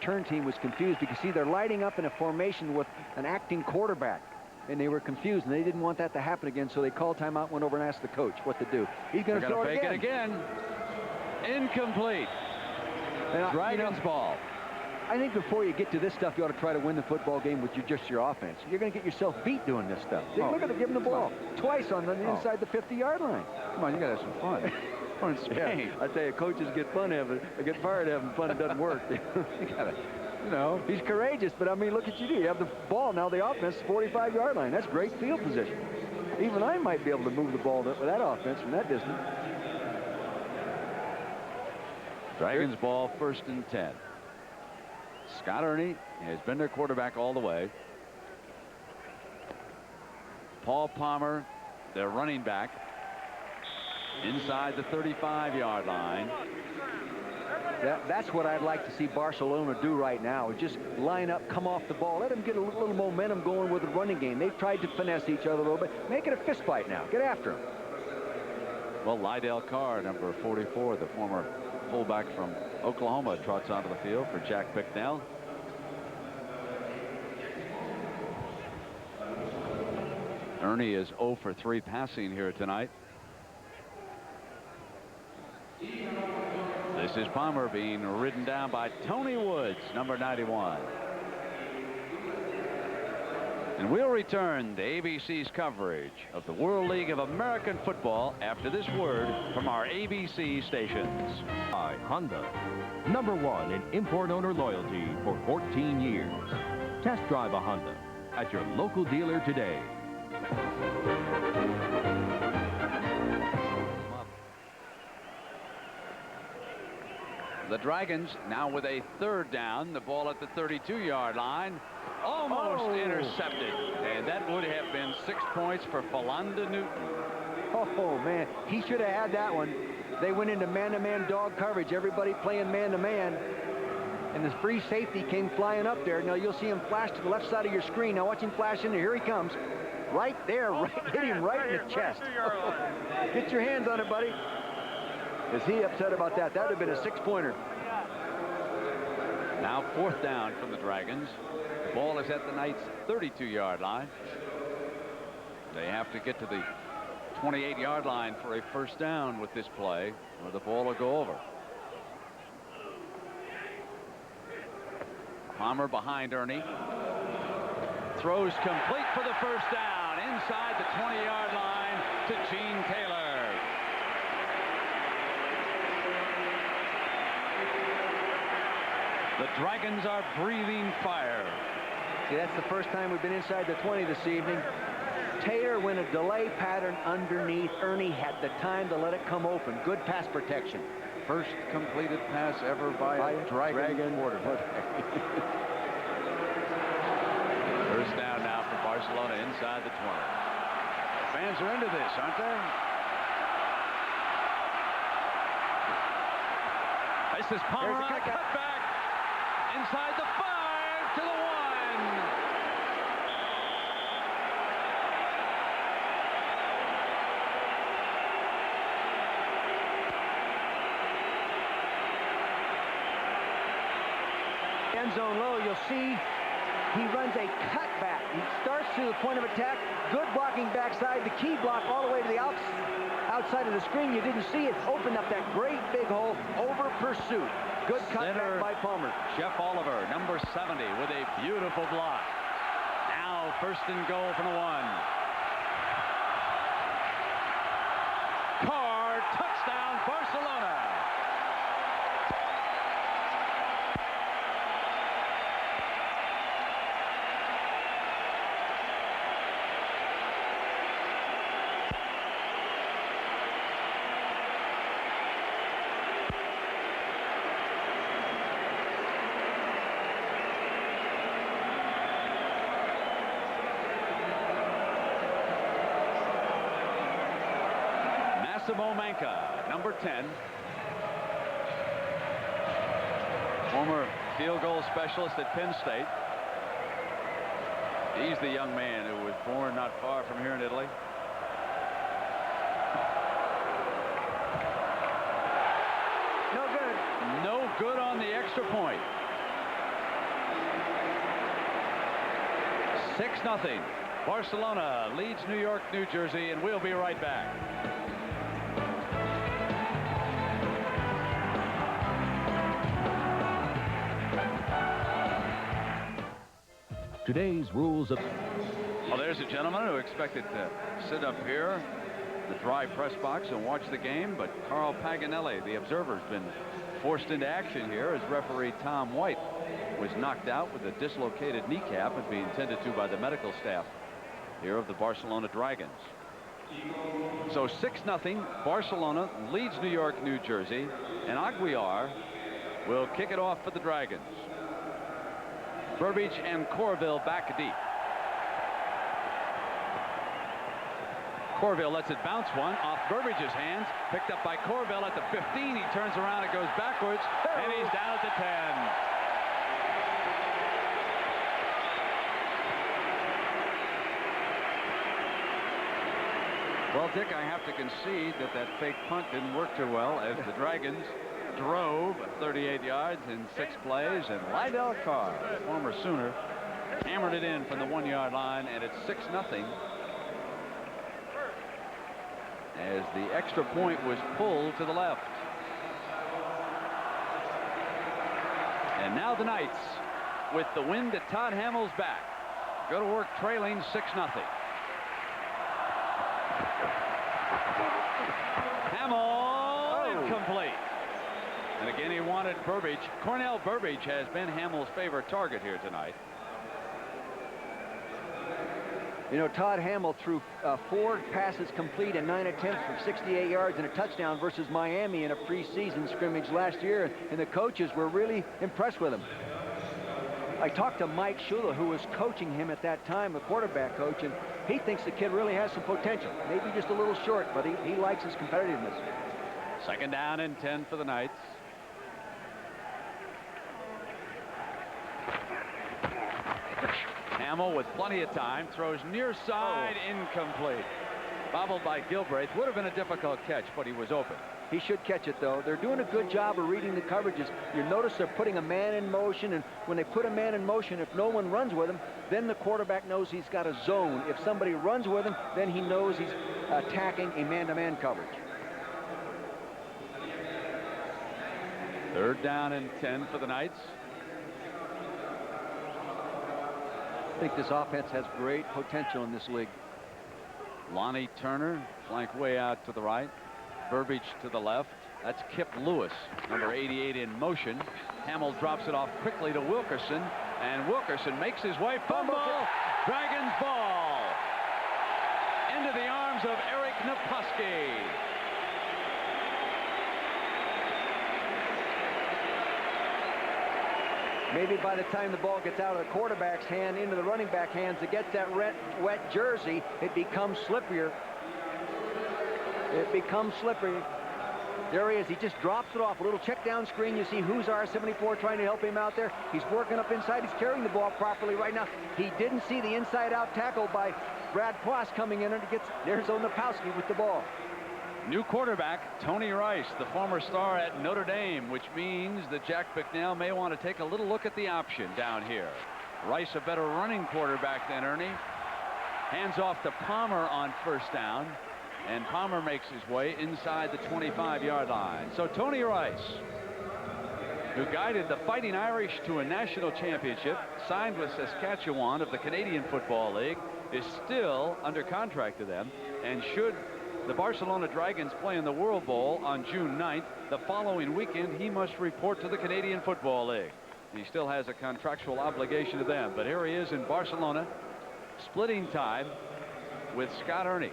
turn team was confused because, see, they're lighting up in a formation with an acting quarterback. And they were confused, and they didn't want that to happen again, so they called timeout, went over and asked the coach what to do. He's going to throw it fake it again. Incomplete. Dragons ball. I think before you get to this stuff, you ought to try to win the football game with just your offense. You're going to get yourself beat doing this stuff. Look at them giving the ball twice on the inside the 50-yard line. Come on, you got to have some fun. We're in Spain. Yeah, I tell you, coaches get fired having fun. It doesn't work. You got to. You know, he's courageous, but I mean, look at you. You have the ball now. The offense, 45-yard line. That's great field position. Even I might be able to move the ball with that offense from that distance. Dragons ball, 1st and 10. Scott Ernie has been their quarterback all the way. Paul Palmer, their running back, inside the 35-yard line. That's what I'd like to see Barcelona do right now, is just line up, come off the ball. Let them get a little momentum going with the running game. They've tried to finesse each other a little bit. Make it a fist fight now. Get after them. Well, Lydell Carr, number 44, the former fullback from Oklahoma, trots onto the field for Jack Bicknell. Ernie is 0 for 3 passing here tonight. This is Palmer being ridden down by Tony Woods, number 91. And we'll return to ABC's coverage of the World League of American Football after this word from our ABC stations. By Honda, #1 in import owner loyalty for 14 years. Test drive a Honda at your local dealer today. The Dragons now with a 3rd down. The ball at the 32-yard line. Almost intercepted. And that would have been 6 points for Philonda Newton. Oh, man. He should have had that one. They went into man-to-man dog coverage. Everybody playing man-to-man. And the free safety came flying up there. Now, you'll see him flash to the left side of your screen. Now, watch him flash in there. Here he comes. Right there. Hit him right in the chest. Get your hands on it, buddy. Is he upset about that? That would have been a 6-pointer. Now 4th down from the Dragons. The ball is at the Knights' 32-yard line. They have to get to the 28-yard line for a 1st down with this play, or the ball will go over. Palmer behind Ernie. Throws complete for the 1st down inside the 20-yard line to Gene Taylor. The Dragons are breathing fire. See, that's the first time we've been inside the 20 this evening. Taylor went a delay pattern underneath. Ernie had the time to let it come open. Good pass protection. First completed pass ever by a Dragon quarterback. 1st down now for Barcelona inside the 20. The fans are into this, aren't they? This is Palmer on a cutback. Inside the 5 to the 1. End zone low, you'll see he runs a cutback. He starts to the point of attack. Good blocking backside. The key block all the way to the outside of the screen. You didn't see it. Opened up that great big hole over pursuit. Good cutback by Palmer. Jeff Oliver, number 70, with a beautiful block. Now 1st and goal from the 1. Carr, touchdown, Barcelona. Manka, number 10. Former field goal specialist at Penn State. He's the young man who was born not far from here in Italy. No good. No good on the extra point. 6-0. Barcelona leads New York, New Jersey, and we'll be right back. Today's rules of... Well, there's a gentleman who expected to sit up here, the dry press box, and watch the game, but Carl Paganelli, the observer, has been forced into action here as referee Tom White was knocked out with a dislocated kneecap and being tended to by the medical staff here of the Barcelona Dragons. So 6-0, Barcelona leads New York, New Jersey, and Aguiar will kick it off for the Dragons. Burbage and Corville back deep. Corville lets it bounce one off Burbage's hands, picked up by Corville at the 15. He turns around, it goes backwards, and he's down at the 10. Well, Dick, I have to concede that that fake punt didn't work too well as the Dragons drove 38 yards in 6 plays, and Lydell Carr, former Sooner, hammered it in from the 1-yard line, and it's 6-0. As the extra point was pulled to the left. And now the Knights, with the wind at Todd Hamill's back, go to work trailing 6-0. Hamill, incomplete. And again, he wanted Burbage. Cornell Burbage has been Hamill's favorite target here tonight. You know, Todd Hamill threw 4 passes complete and 9 attempts for 68 yards and a touchdown versus Miami in a preseason scrimmage last year, and the coaches were really impressed with him. I talked to Mike Shula, who was coaching him at that time, the quarterback coach, and he thinks the kid really has some potential. Maybe just a little short, but he likes his competitiveness. 2nd down and 10 for the Knights. Hamill with plenty of time throws near side, incomplete. Bobbled by Gilbraith. Would have been a difficult catch, but he was open. He should catch it, though. They're doing a good job of reading the coverages. You notice they're putting a man in motion, and when they put a man in motion, if no one runs with him, then the quarterback knows he's got a zone. If somebody runs with him, then he knows he's attacking a man-to-man coverage. 3rd down and 10 for the Knights. I think this offense has great potential in this league. Lonnie Turner, flank way out to the right. Burbage to the left. That's Kip Lewis, number 88, in motion. Hamill drops it off quickly to Wilkerson, and Wilkerson makes his way. Fumble! Dragons ball! Into the arms of Eric Naposki. Maybe by the time the ball gets out of the quarterback's hand into the running back hands, it gets that wet jersey, it becomes slipperier. It becomes slippery. There he is. He just drops it off. A little check down screen. You see who's R74 trying to help him out there. He's working up inside. He's carrying the ball properly right now. He didn't see the inside out tackle by Brad Quast coming in, and it gets there's Napowski with the ball. New quarterback, Tony Rice, the former star at Notre Dame, which means that Jack Bicknell may want to take a little look at the option down here. Rice, a better running quarterback than Ernie. Hands off to Palmer on 1st down, and Palmer makes his way inside the 25-yard line. So Tony Rice, who guided the Fighting Irish to a national championship, signed with Saskatchewan of the Canadian Football League, is still under contract to them, and should the Barcelona Dragons play in the World Bowl on June 9th, the following weekend he must report to the Canadian Football League. He still has a contractual obligation to them, but here he is in Barcelona, splitting time with Scott Ernie.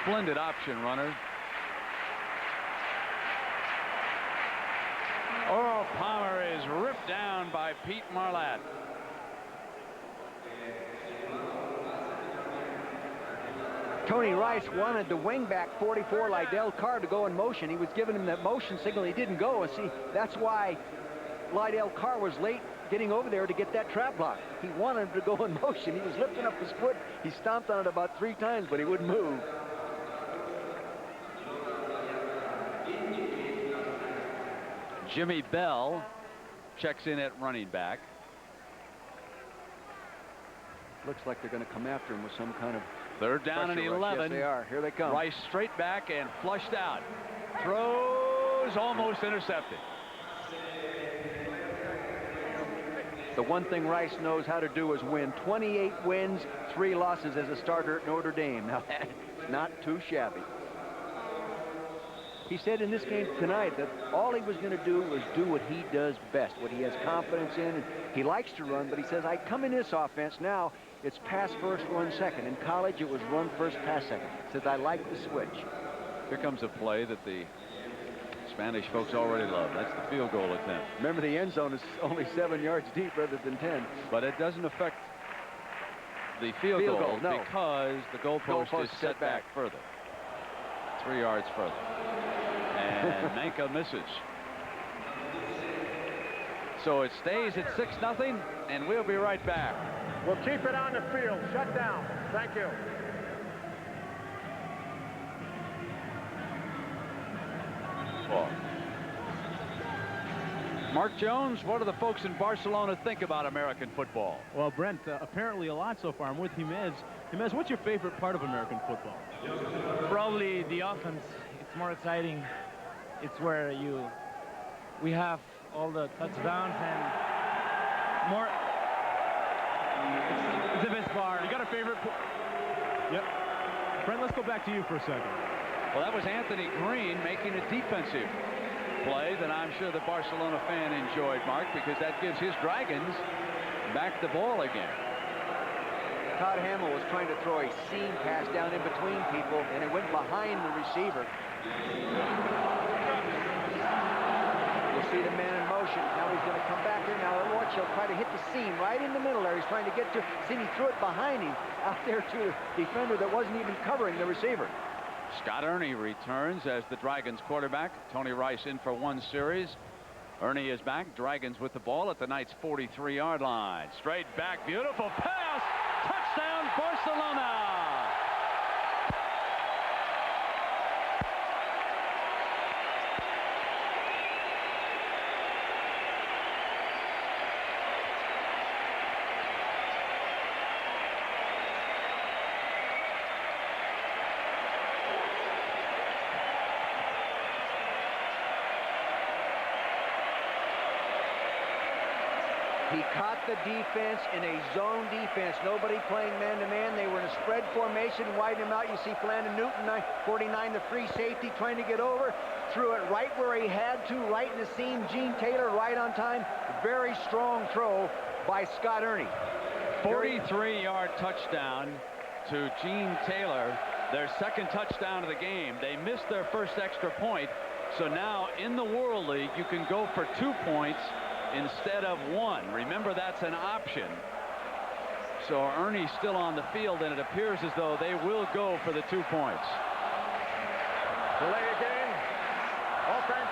Splendid option runner. Earl Palmer is ripped down by Pete Marlatt. Tony Rice wanted the wingback 44 Lydell Carr to go in motion. He was giving him that motion signal. He didn't go. And see, that's why Lydell Carr was late getting over there to get that trap block. He wanted him to go in motion. He was lifting up his foot. He stomped on it about 3 times, but he wouldn't move. Jimmy Bell checks in at running back. Looks like they're going to come after him with some kind of Third down and pressure rush. 11. Yes, they are. Here they come. Rice straight back and flushed out. Throws almost intercepted. The one thing Rice knows how to do is win. 28 wins, 3 losses as a starter at Notre Dame. Now that's not too shabby. He said in this game tonight that all he was going to do was do what he does best, what he has confidence in. And he likes to run, but he says, I come in this offense now, it's pass first, run second. In college, it was run first, pass second. He says, I like the switch. Here comes a play that the Spanish folks already love. That's the field goal attempt. Remember, the end zone is only 7 yards deep rather than 10. But it doesn't affect the field goal no. because the goalpost is set back further. 3 yards further. And Manka misses. So it stays at 6-0, and we'll be right back. We'll keep it on the field. Shut down. Thank you. Well, Mark Jones, what do the folks in Barcelona think about American football? Well, Brent, apparently a lot so far. I'm with Jimenez. Jimenez, what's your favorite part of American football? Probably the offense. It's more exciting. It's where we have all the touchdowns and more. It's the best part. You got a favorite? Yep. Brent, let's go back to you for a second. Well, that was Anthony Green making a defensive play that I'm sure the Barcelona fan enjoyed, Mark, because that gives his Dragons back the ball again. Todd Hamill was trying to throw a seam pass down in between people, and it went behind the receiver. You'll see the man in motion. Now he's going to come back here. Now watch, he'll try to hit the seam right in the middle there. He's trying to get to, see, he threw it behind him out there to the defender that wasn't even covering the receiver. Scott Ernie returns as the Dragons quarterback. Tony Rice in for one series. Ernie is back. Dragons with the ball at the Knights' 43-yard line. Straight back, beautiful pass. Touchdown, Barcelona. He caught the defense in a zone defense. Nobody playing man-to-man. They were in a spread formation, widen him out. You see Flandon Newton, 49, the free safety, trying to get over. Threw it right where he had to, right in the seam. Gene Taylor right on time. Very strong throw by Scott Ernie. 43-yard touchdown to Gene Taylor, their second touchdown of the game. They missed their first extra point. So now in the World League, you can go for 2 points instead of 1. Remember, that's an option. So Ernie's still on the field, and it appears as though they will go for the 2 points. Delay again. Offense.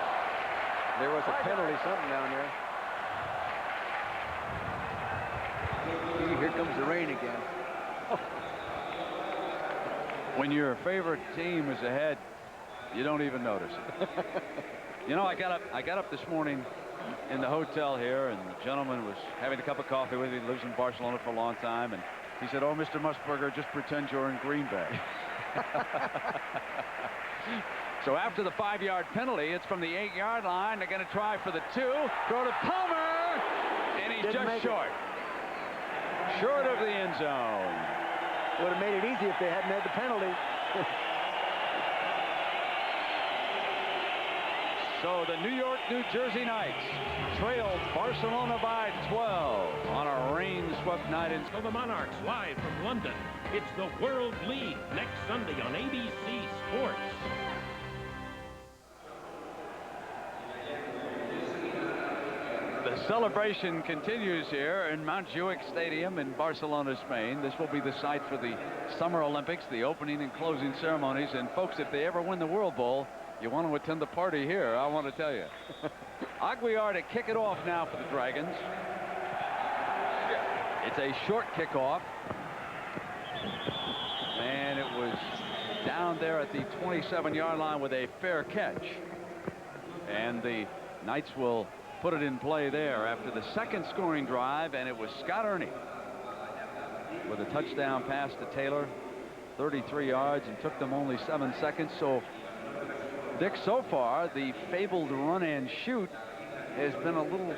There was a penalty, something down there. Here comes the rain again. When your favorite team is ahead, you don't even notice it. You know, I got up this morning in the hotel here, and the gentleman was having a cup of coffee with me. He lives in Barcelona for a long time, and he said, "Oh, Mr. Musburger, just pretend you're in Green Bay." So after the 5-yard penalty, it's from the 8-yard line. They're going to try for the 2. Throw to Palmer, and he's just short. Short of the end zone. Would have made it easy if they hadn't had the penalty. So the New York, New Jersey Knights trailed Barcelona by 12 on a rain-swept night. So the Monarchs live from London. It's the World League next Sunday on ABC Sports. The celebration continues here in Montjuic Stadium in Barcelona, Spain. This will be the site for the Summer Olympics, the opening and closing ceremonies. And folks, if they ever win the World Bowl, you want to attend the party here, I want to tell you. Aguiar to kick it off now for the Dragons. It's a short kickoff. And it was down there at the 27-yard line with a fair catch. And the Knights will put it in play there after the second scoring drive, and it was Scott Ernie with a touchdown pass to Taylor, 33 yards, and took them only 7 seconds. So, Dick, so far, the fabled run and shoot has been a little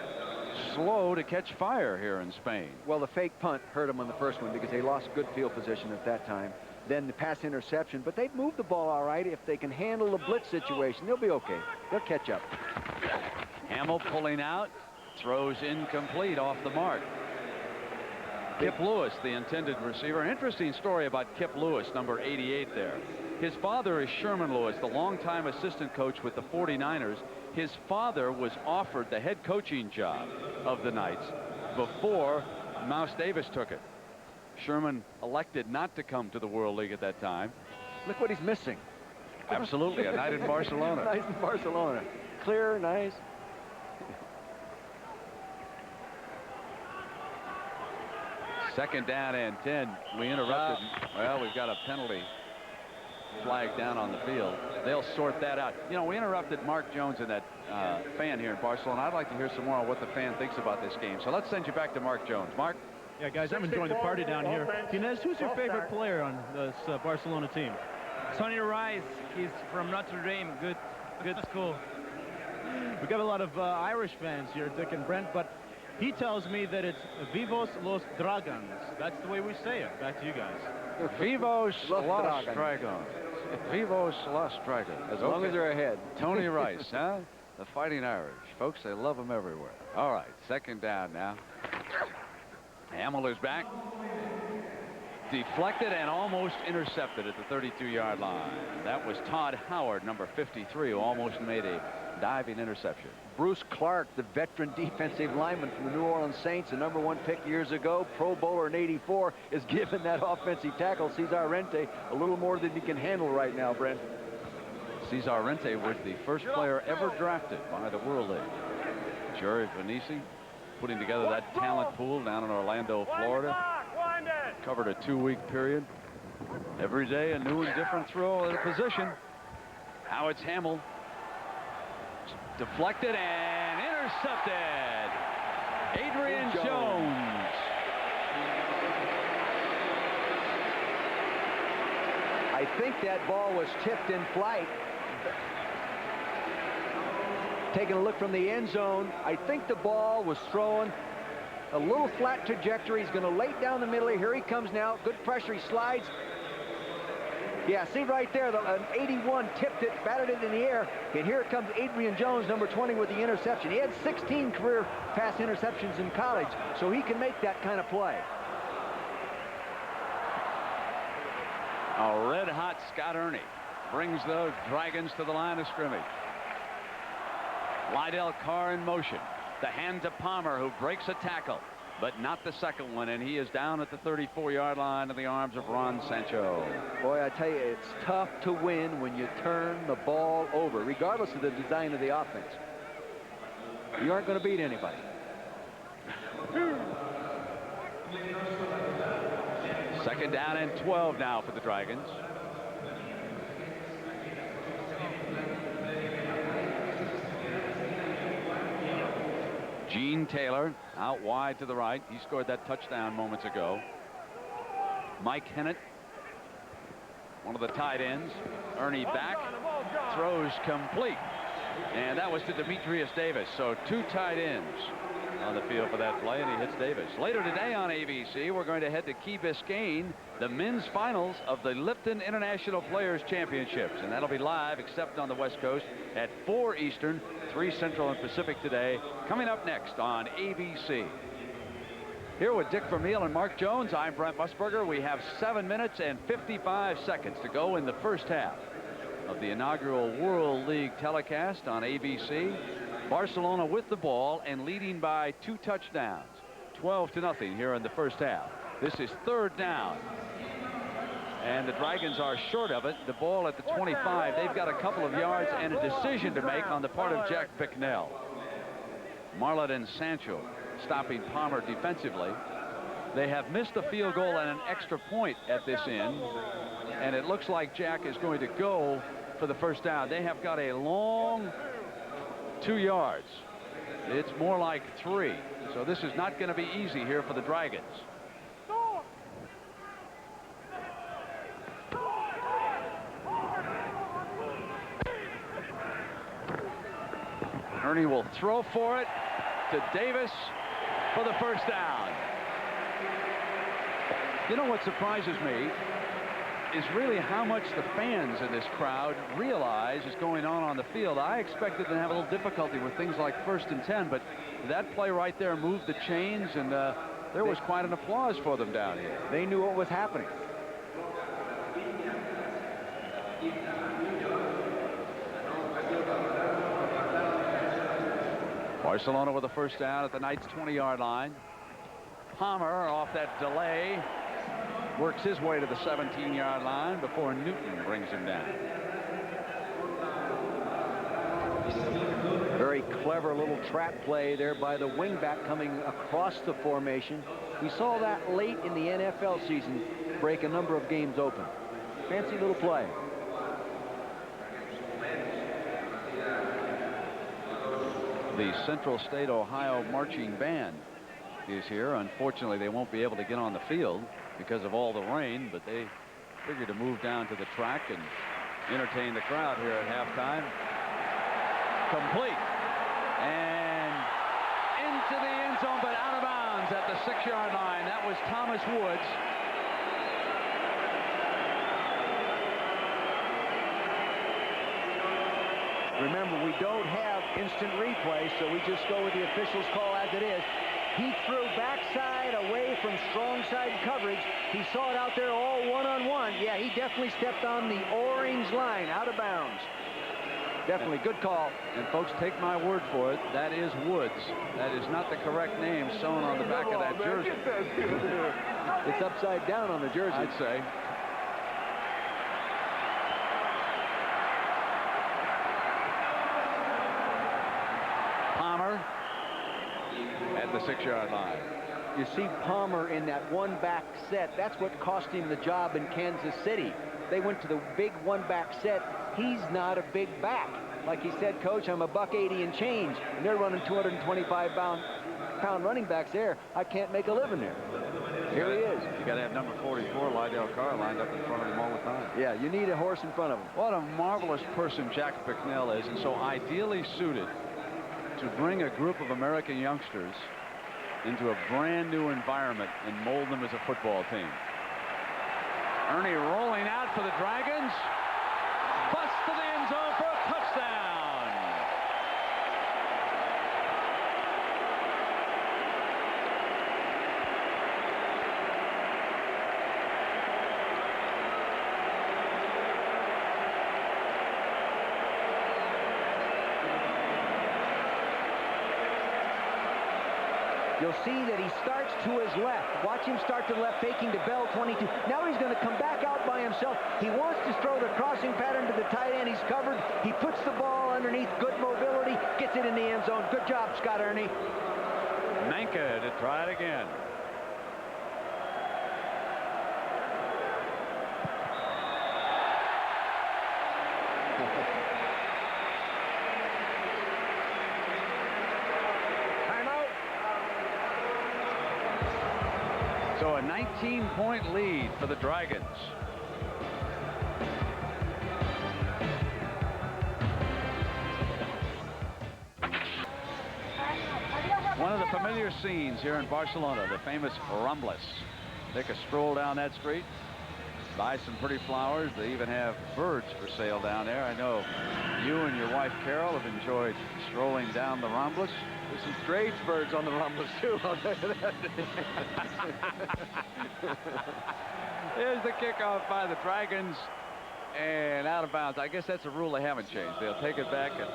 slow to catch fire here in Spain. Well, the fake punt hurt them on the first one because they lost good field position at that time. Then the pass interception, but they've moved the ball all right. If they can handle the blitz situation, they'll be okay. They'll catch up. Hamill pulling out, throws incomplete off the mark. Kip Lewis, the intended receiver. Interesting story about Kip Lewis, number 88 there. His father is Sherman Lewis, the longtime assistant coach with the 49ers. His father was offered the head coaching job of the Knights before Mouse Davis took it. Sherman elected not to come to the World League at that time. Look what he's missing. Absolutely, a night in Barcelona. Nice in Barcelona. Clear, nice. Second down and 10. We interrupted. Well, we've got a penalty flag down on the field. They'll sort that out. You know, we interrupted Mark Jones and that fan here in Barcelona. I'd like to hear some more on what the fan thinks about this game. So let's send you back to Mark Jones. Mark? Yeah, guys, I'm enjoying the party down here. Inez, who's your favorite player on this Barcelona team? Sonny Rice. He's from Notre Dame. Good school. We got a lot of Irish fans here, Dick and Brent, but he tells me that it's Vivos los Dragons. That's the way we say it. Back to you guys. Vivos los Dragons. Vivos los Dragons. As long as they're ahead. Tony Rice, huh? The Fighting Irish. Folks, they love them everywhere. All right, second down now. Hamill is back. Deflected and almost intercepted at the 32-yard line. That was Todd Howard, number 53, who almost made a diving interception. Bruce Clark, the veteran defensive lineman from the New Orleans Saints, the #1 pick years ago, Pro Bowler in '84, is giving that offensive tackle, Cesar Rente, a little more than he can handle right now, Brent. Cesar Rente was the first player ever drafted by the World League. Jerry Venisi putting together that talent pool down in Orlando, Florida. Covered a 2-week period. Every day a new and different throw at a position. Howard's Hamill. Deflected and intercepted. Adrian Jones. I think that ball was tipped in flight. Taking a look from the end zone, I think the ball was thrown a little flat trajectory. He's going to lay down the middle. Here he comes now. Good pressure. He slides. Yeah, see right there, an 81 tipped it, batted it in the air, and here comes Adrian Jones, number 20, with the interception. He had 16 career pass interceptions in college, so he can make that kind of play. A red-hot Scott Ernie brings the Dragons to the line of scrimmage. Lydell Carr in motion. The hand to Palmer, who breaks a tackle, but not the second one, and he is down at the 34-yard line in the arms of Ron Sancho. Boy, I tell you, it's tough to win when you turn the ball over, regardless of the design of the offense. You aren't going to beat anybody. Second down and 12 now for the Dragons. Gene Taylor out wide to the right. He scored that touchdown moments ago. Mike Hennett, one of the tight ends. Ernie back, throws complete, and that was to Demetrius Davis. So 2 tight ends on the field for that play, and he hits Davis. Later today on ABC, we're going to head to Key Biscayne, the men's finals of the Lipton International Players Championships, and that'll be live, except on the West Coast, at 4 Eastern, 3 Central and Pacific today. Coming up next on ABC. Here with Dick Vermeil and Mark Jones, I'm Brent Musburger. We have 7 minutes and 55 seconds to go in the first half of the inaugural World League telecast on ABC. Barcelona with the ball and leading by 2 touchdowns, 12-0 here in the first half. This is 3rd down, and the Dragons are short of it. The ball at the 25. They've got a couple of yards and a decision to make on the part of Jack Bicknell. Marlett and Sancho stopping Palmer defensively. They have missed a field goal and an extra point at this end, and it looks like Jack is going to go for the first down. They have got a long 2 yards It's more like 3. So this is not going to be easy here for the Dragons. Ernie will throw for it to Davis for the first down. You know what surprises me is really how much the fans in this crowd realize is going on the field. I expected them to have a little difficulty with things like 1st and 10, but that play right there moved the chains, and there was quite an applause for them down here. They knew what was happening. Barcelona with a first down at the Knights' 20-yard line. Palmer off that delay works his way to the 17-yard line before Newton brings him down. Very clever little trap play there by the wingback coming across the formation. We saw that late in the NFL season break a number of games open. Fancy little play. The Central State Ohio Marching Band is here. Unfortunately, they won't be able to get on the field because of all the rain, but they figure to move down to the track and entertain the crowd here at halftime. Complete. And into the end zone, but out of bounds at the 6-yard line. That was Thomas Woods. Remember, we don't have instant replay, so we just go with the official's call as it is. He threw backside away from strong side coverage. He saw it out there all one-on-one. Yeah, he definitely stepped on the orange line, out of bounds. Definitely good call. And folks, take my word for it, that is Woods. That is not the correct name sewn on the back of that jersey. It's upside down on the jersey, I'd say. Palmer at the 6-yard line. You see Palmer in that one-back set. That's what cost him the job in Kansas City. They went to the big one-back set. He's not a big back. Like he said, Coach, I'm a $180 and change, and they're running 225-pound running backs there. I can't make a living there. Here he is. You got to have number 44, Lydell Carr, lined up in front of him all the time. Yeah, you need a horse in front of him. What a marvelous person Jack Bicknell is, and so ideally suited to bring a group of American youngsters into a brand new environment and mold them as a football team. Ernie rolling out for the Dragons. Bust to the end zone for a touchdown. You'll see that he starts to his left. Watch him start to the left, faking to Bell, 22. Now he's going to come back out by himself. He wants to throw the crossing pattern to the tight end. He's covered. He puts the ball underneath. Good mobility. Gets it in the end zone. Good job, Scott Ernie. Manka to try it again. So a 19-point lead for the Dragons. One of the familiar scenes here in Barcelona, the famous Rambles. Take a stroll down that street, buy some pretty flowers. They even have birds for sale down there. I know you and your wife Carol have enjoyed strolling down the Rambles. There's some strange birds on the Rambles too. I'll tell you that. Here's the kickoff by the Dragons, and out of bounds. I guess that's a rule they haven't changed. They'll take it back and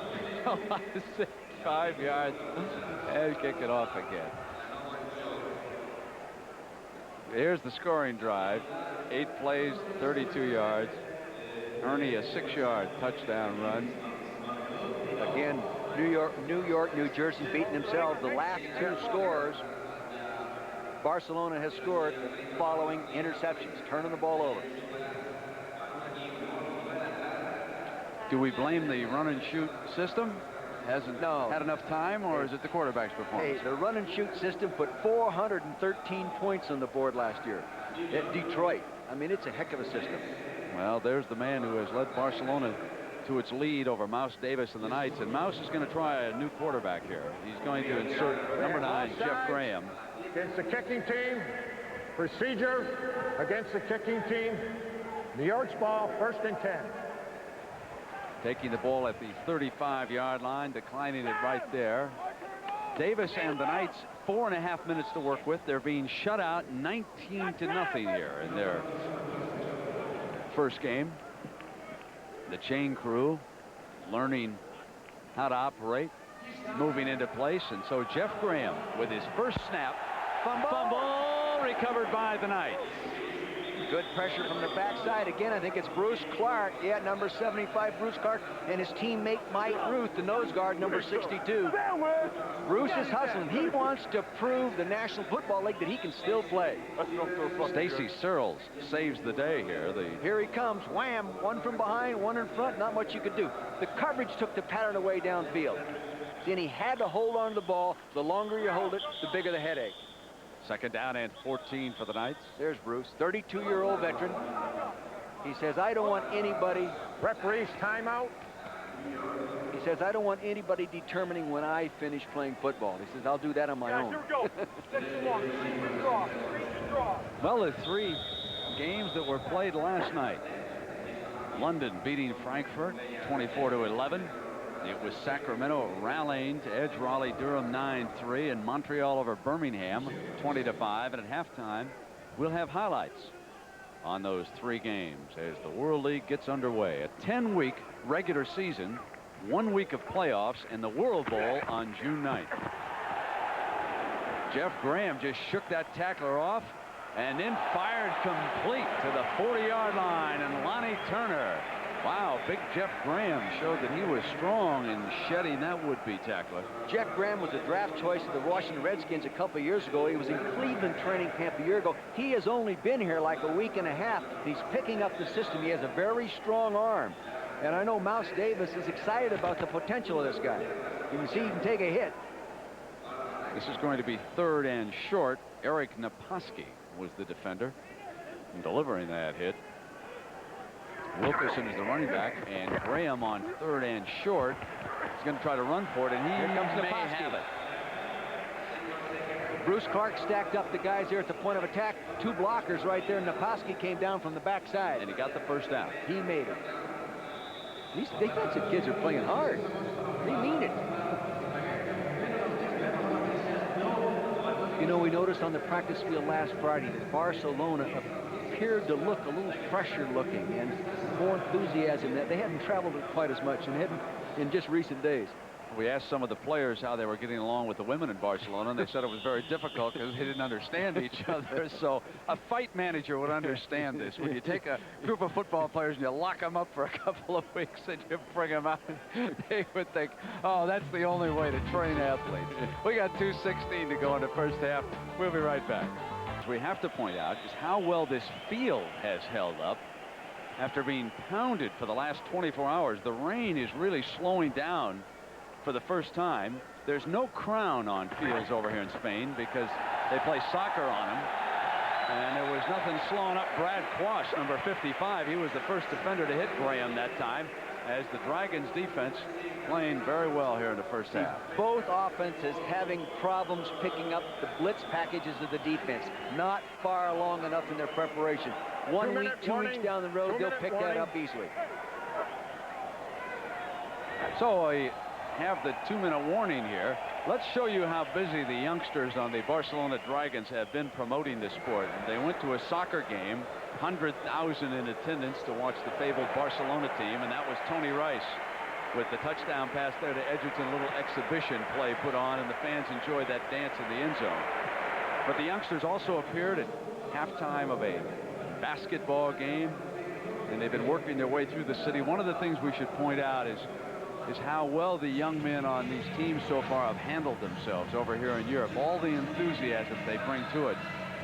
5 yards and kick it off again. Here's the scoring drive. 8 plays, 32 yards. Ernie a 6-yard touchdown run. Again, New York, New Jersey beating themselves. The last 2 scores, Barcelona has scored following interceptions, turning the ball over. Do we blame the run and shoot system? hasn't No. had enough time, or is it the quarterback's performance? Hey, the run and shoot system put 413 points on the board last year at Detroit. I mean, it's a heck of a system. Well, there's the man who has led Barcelona to its lead over Mouse Davis and the Knights, and Mouse is going to try a new quarterback here. He's going to insert number 9, Jeff Graham. Against the kicking team, procedure against the kicking team. New York's ball, 1st and 10. Taking the ball at the 35-yard line, declining it right there. Davis and the Knights 4.5 minutes to work with. They're being shut out 19-0 here in their first game. The chain crew learning how to operate, moving into place, and so Jeff Graham with his first snap. Fumble recovered by the Knights. Good pressure from the backside. Again, I think it's Bruce Clark. Yeah, number 75, Bruce Clark, and his teammate Mike Ruth, the nose guard, number 62. Bruce is hustling. He wants to prove the National Football League that he can still play. Stacy Searles saves the day here. Here he comes. Wham! One from behind, one in front. Not much you could do. The coverage took the pattern away downfield. Then he had to hold on to the ball. The longer you hold it, the bigger the headache. 2nd down and 14 for the Knights. There's Bruce, 32-year-old veteran. He says, I don't want anybody. Referee's timeout. He says, I don't want anybody determining when I finish playing football. He says, I'll do that on my own. Well, the 3 games that were played last night. London beating Frankfurt 24-11. It was Sacramento rallying to edge Raleigh-Durham 9-3, and Montreal over Birmingham 20-5. And at halftime, we'll have highlights on those 3 games as the World League gets underway. A 10-week regular season, 1 week of playoffs, and the World Bowl on June 9th. Jeff Graham just shook that tackler off and then fired complete to the 40-yard line, and Lonnie Turner. Wow, big Jeff Graham showed that he was strong in shedding that would-be tackler. Jeff Graham was a draft choice of the Washington Redskins a couple of years ago. He was in Cleveland training camp a year ago. He has only been here like a week and a half. He's picking up the system. He has a very strong arm. And I know Mouse Davis is excited about the potential of this guy. You can see he can take a hit. This is going to be 3rd and short. Eric Naposki was the defender in delivering that hit. Wilkerson is the running back, and Graham on 3rd and short. He's going to try to run for it, and he may have it. Bruce Clark stacked up the guys there at the point of attack. 2 blockers right there. Naposki came down from the backside. And he got the first down. He made it. These defensive kids are playing hard. They mean it. You know, we noticed on the practice field last Friday that Barcelona appeared to look a little fresher looking and more enthusiasm. That they hadn't traveled quite as much and hadn't in just recent days. We asked some of the players how they were getting along with the women in Barcelona, and they said it was very difficult because they didn't understand each other. So a fight manager would understand this. When you take a group of football players and you lock them up for a couple of weeks and you bring them out, they would think, oh, that's the only way to train athletes. We got 2:16 to go in the first half. We'll be right back. What we have to point out is how well this field has held up after being pounded for the last 24 hours. The rain is really slowing down for the first time. There's no crown on fields over here in Spain because they play soccer on them. And there was nothing slowing up Brad Quash, number 55. He was the first defender to hit Graham that time, as the Dragons defense playing very well here in the first half. Both offenses having problems picking up the blitz packages of the defense. Not far along enough in their preparation. 1 week, 2 weeks down the road, they'll pick that up easily. So I have the 2-minute warning here. Let's show you how busy the youngsters on the Barcelona Dragons have been promoting the sport. They went to a soccer game, 100,000 in attendance to watch the fabled Barcelona team, and that was Tony Rice with the touchdown pass there to Edgerton, a little exhibition play put on, and the fans enjoyed that dance in the end zone. But the youngsters also appeared at halftime of a basketball game, and they've been working their way through the city. One of the things we should point out is how well the young men on these teams so far have handled themselves over here in Europe. All the enthusiasm they bring to it.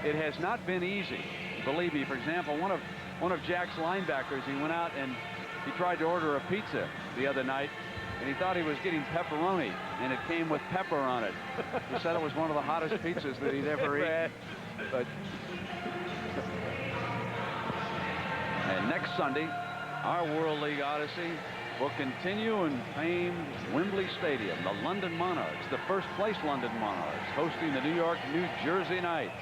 It has not been easy. Believe me, for example, one of Jack's linebackers, he went out and he tried to order a pizza the other night, and he thought he was getting pepperoni, and it came with pepper on it. He said it was one of the hottest pizzas that he'd ever eaten. But and next Sunday, our World League Odyssey will continue in famed Wembley Stadium. The London Monarchs, the first place London Monarchs, hosting the New York, New Jersey Knights.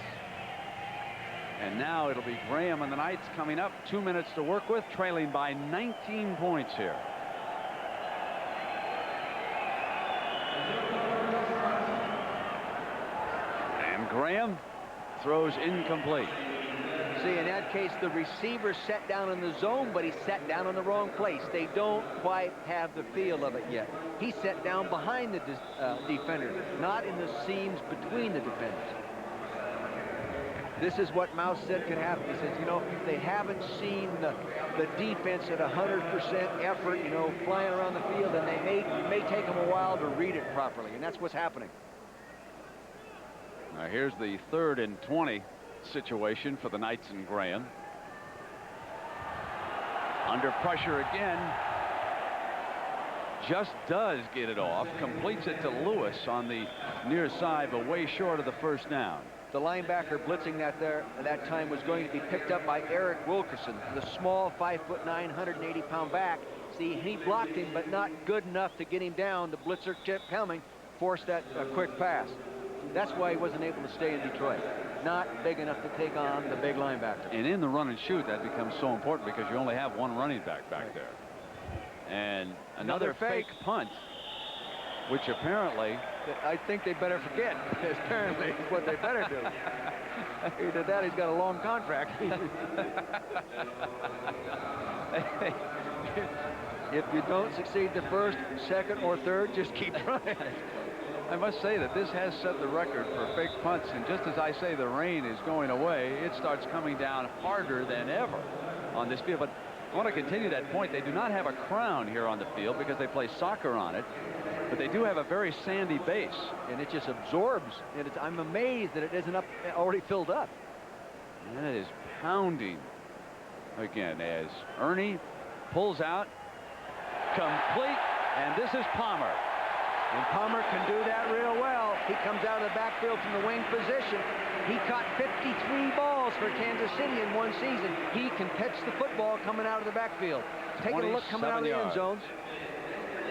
And now it'll be Graham and the Knights coming up. 2 minutes to work with, trailing by 19 points here. And Graham throws incomplete. See, in that case, the receiver sat down in the zone, but he sat down in the wrong place. They don't quite have the feel of it yet. He sat down behind the defender, not in the seams between the defenders. This is what Mouse said could happen. He says, you know, they haven't seen the defense at 100% effort, you know, flying around the field, and it may take them a while to read it properly, and that's what's happening. Now here's the 3rd and 20 situation for the Knights and Graham. Under pressure again. Just does get it off. Completes it to Lewis on the near side, but way short of the first down. The linebacker blitzing that time was going to be picked up by Eric Wilkerson, the small 5'9", 180-pound back. See, he blocked him, but not good enough to get him down. The blitzer chip coming forced that quick pass. That's why he wasn't able to stay in Detroit. Not big enough to take on the big linebacker. And in the run and shoot, that becomes so important because you only have one running back there. And another fake punt, which apparently, I think they better forget. Apparently, it's what they better do. He did that, he's got a long contract. If you don't succeed the first, second, or third, just keep running. I must say that this has set the record for fake punts, and just as I say the rain is going away, it starts coming down harder than ever on this field. But I want to continue that point. They do not have a crown here on the field because they play soccer on it, but they do have a very sandy base, and it just absorbs. And I'm amazed that it isn't already filled up. And it is pounding again as Ernie pulls out, complete, and this is Palmer. And Palmer can do that real well. He comes out of the backfield from the wing position. He caught 53 balls for Kansas City in one season. He can catch the football coming out of the backfield. Taking a look coming out of the end zones.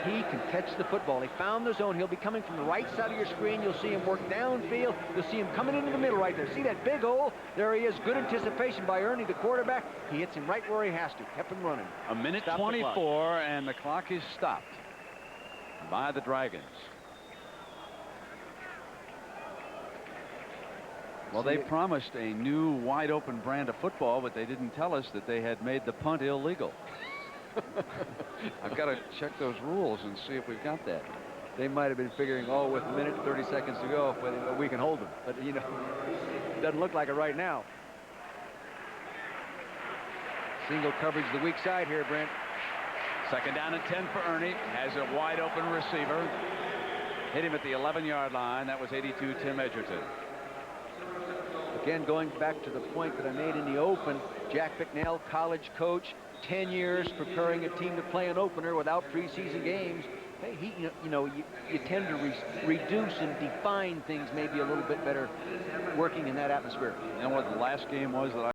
He can catch the football. He found the zone. He'll be coming from the right side of your screen. You'll see him work downfield. You'll see him coming into the middle right there. See that big hole? There he is. Good anticipation by Ernie, the quarterback. He hits him right where he has to. Kept him running. A minute 24, and the clock is stopped by the Dragons. Well, they promised a new wide open brand of football, but they didn't tell us that they had made the punt illegal. I've got to check those rules and see if we've got that. They might have been figuring, oh, with a minute and 30 seconds to go, we can hold them. But, you know, it doesn't look like it right now. Single coverage the weak side here, Brent. 2nd down and 10 for Ernie. Has a wide open receiver. Hit him at the 11-yard line. That was 82 Tim Edgerton. Again, going back to the point that I made in the open, Jack Bicknell, college coach, 10 years preparing a team to play an opener without preseason games. Hey, you tend to reduce and define things maybe a little bit better working in that atmosphere. You know what the last game was that I